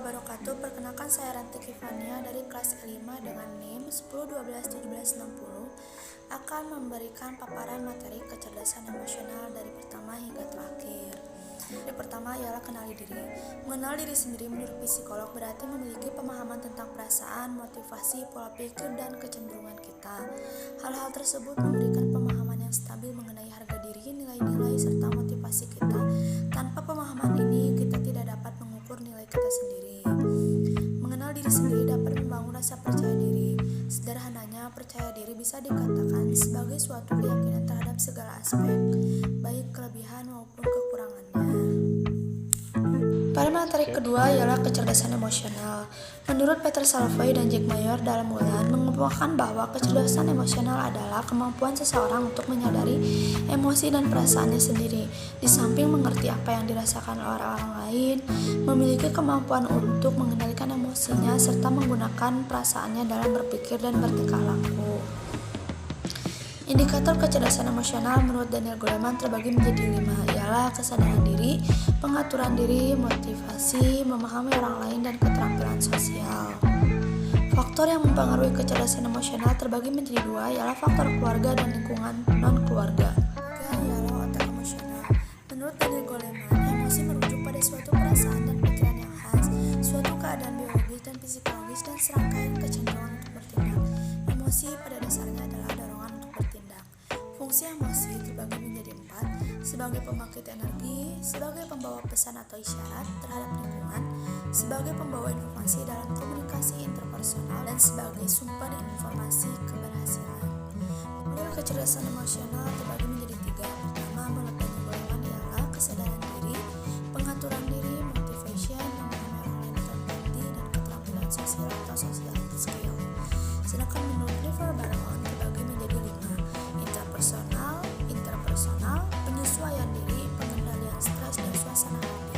wabarakatuh. Perkenalkan saya Ranti Kifania dari kelas 5 dengan NIM 10121760 akan memberikan paparan materi kecerdasan emosional dari pertama hingga terakhir. Yang pertama ialah kenali diri. Mengenal diri sendiri menurut psikolog berarti memiliki pemahaman tentang perasaan, motivasi, pola pikir, dan kecenderungan kita. Hal-hal tersebut memberikan pemahaman yang stabil mengenai harga diri, nilai-nilai, serta motivasi kita. Tanpa pemahaman ini, kita tidak dapat mengukur nilai kita sendiri. Mengenal diri sendiri dapat membangun rasa percaya diri. Sederhananya, percaya diri bisa dikatakan sebagai suatu keyakinan terhadap segala aspek, baik kelebihan maupun kekurangannya. Pada materi kedua ialah kecerdasan emosional. Menurut Peter Salovey dan Jack Mayer dalam Mulan mengemukakan bahwa kecerdasan emosional adalah kemampuan seseorang untuk menyadari emosi dan perasaannya sendiri, di samping mengerti apa yang dirasakan oleh orang lain, memiliki kemampuan untuk mengendalikan emosinya serta menggunakan perasaannya dalam berpikir dan bertingkah laku. Indikator kecerdasan emosional menurut Daniel Goleman terbagi menjadi 5, ialah kesadaran diri, pengaturan diri, motivasi, memahami orang lain, dan keterampilan sosial. Faktor yang mempengaruhi kecerdasan emosional terbagi menjadi 2, ialah faktor keluarga dan lingkungan non-keluarga. Ialah otak emosional. Menurut Daniel Goleman, emosi merujuk pada suatu perasaan dan pikiran yang khas, suatu keadaan biologis dan psikologis, dan serangkaian kecenderungan untuk bertindak. Emosi pada dasarnya adalah dorongan untuk bertindak. Fungsi emosi terbagi menjadi 4, sebagai pembangkit energi, sebagai pembawa pesan atau isyarat terhadap lingkungan, sebagai pembawa informasi dalam komunikasi interpersonal, dan sebagai sumber informasi keberhasilan. Model kecerdasan emosional terbagi menjadi 3. Pertama, menurut Daniel Goleman ialah kesadaran diri, pengaturan diri, motivation, memahami orang lain atau empati, dan keterampilan sosial atau social skill. Sedangkan menurut River Barron terbagi menjadi 5, interpersonal, penyesuaian diri, pengendalian stres, dan suasana hati.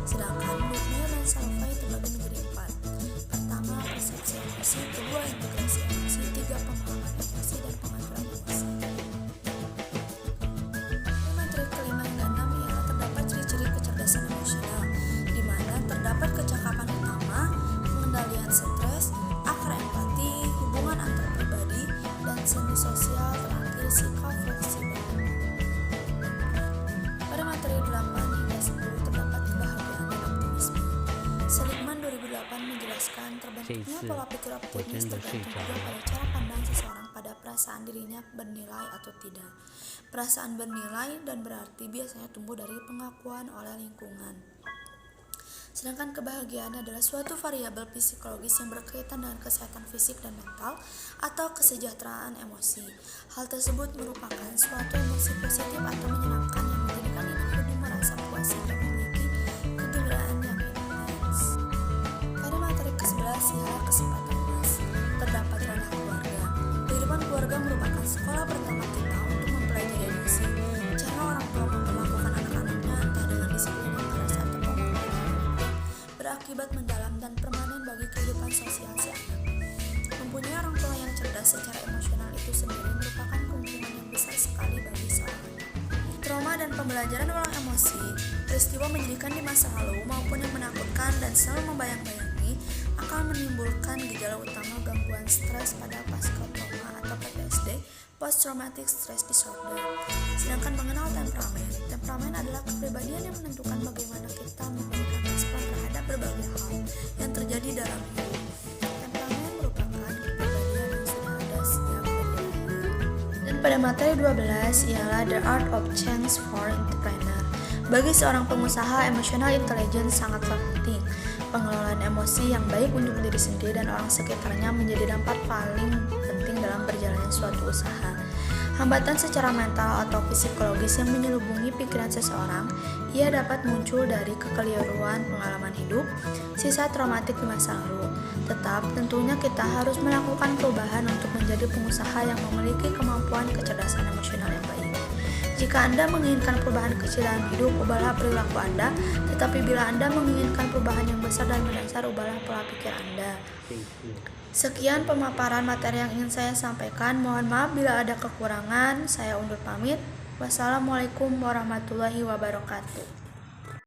Sedangkan menurut Mayer dan Salovey terbagi menjadi 4. Pertama, persepsi emosi, kedua, integrasi emosi, 3, pemahaman emosi, dan pengaturan emosi. Materi kelima hingga 6 ialah terdapat ciri-ciri kecerdasan emosional, di mana terdapat kecakapan utama, pengendalian stres, akar empati, hubungan antar pribadi, dan seni sosial, terakhir sikap fleksibel. Pada materi 8 hingga 10 terdapat kebahagiaan dan optimisme. Seligman 2008 menjelaskan terbentuknya pola pikir optimis tergantung juga pada cara pandang seseorang pada perasaan dirinya bernilai atau tidak. Perasaan bernilai dan berarti biasanya tumbuh dari pengakuan oleh lingkungan. Sedangkan kebahagiaan adalah suatu variabel psikologis yang berkaitan dengan kesehatan fisik dan mental atau kesejahteraan emosi. Hal tersebut merupakan suatu emosi positif atau menyenangkan yang menjadikan individu merasa puas hingga memiliki kegembiraan yang intens. Pada materi ke-11 ialah kesempatan emas. Terdapat ranah keluarga. Kehidupan keluarga merupakan sekolah pertama kita untuk mempelajari emosi, cara orang tua memperlakukan anak-anaknya entah dengan disiplin yang keras atau berakibat mendalam dan permanen bagi kehidupan sosial si anak. Mempunyai orang tua yang cerdas secara emosional itu sendiri merupakan keuntungan yang besar sekali bagi seorang. Trauma dan pembelajaran ulang emosi, peristiwa menjadikan di masa lalu maupun yang menakutkan dan selalu membayang-bayangi akan menimbulkan gejala utama gangguan stres pada pasca trauma atau PTSD, Post Traumatic Stress Disorder. Sedangkan mengenal temperamen adalah kepribadian yang menentukan bagaimana kita memberikan respon terhadap berbagai hal yang terjadi dalam hidup. Temperamen merupakan kepribadian yang sudah ada sejak dari lahir. Dan pada materi 12 ialah The Art of Change for Entrepreneur. Bagi seorang pengusaha, emotional intelligence sangatlah penting. Pengelolaan emosi yang baik untuk diri sendiri dan orang sekitarnya menjadi dampak paling penting dalam berjalannya suatu usaha. Hambatan secara mental atau psikologis yang menyelubungi pikiran seseorang, ia dapat muncul dari kekeliruan pengalaman hidup, sisa traumatik di masa lalu. Tetap, tentunya kita harus melakukan perubahan untuk menjadi pengusaha yang memiliki kemampuan kecerdasan emosional yang baik. Jika Anda menginginkan perubahan kecil dalam hidup, ubahlah perilaku Anda. Tetapi bila Anda menginginkan perubahan yang besar dan mendasar, ubahlah pola pikir Anda. Sekian pemaparan materi yang ingin saya sampaikan. Mohon maaf bila ada kekurangan. Saya undur pamit. Wassalamualaikum warahmatullahi wabarakatuh.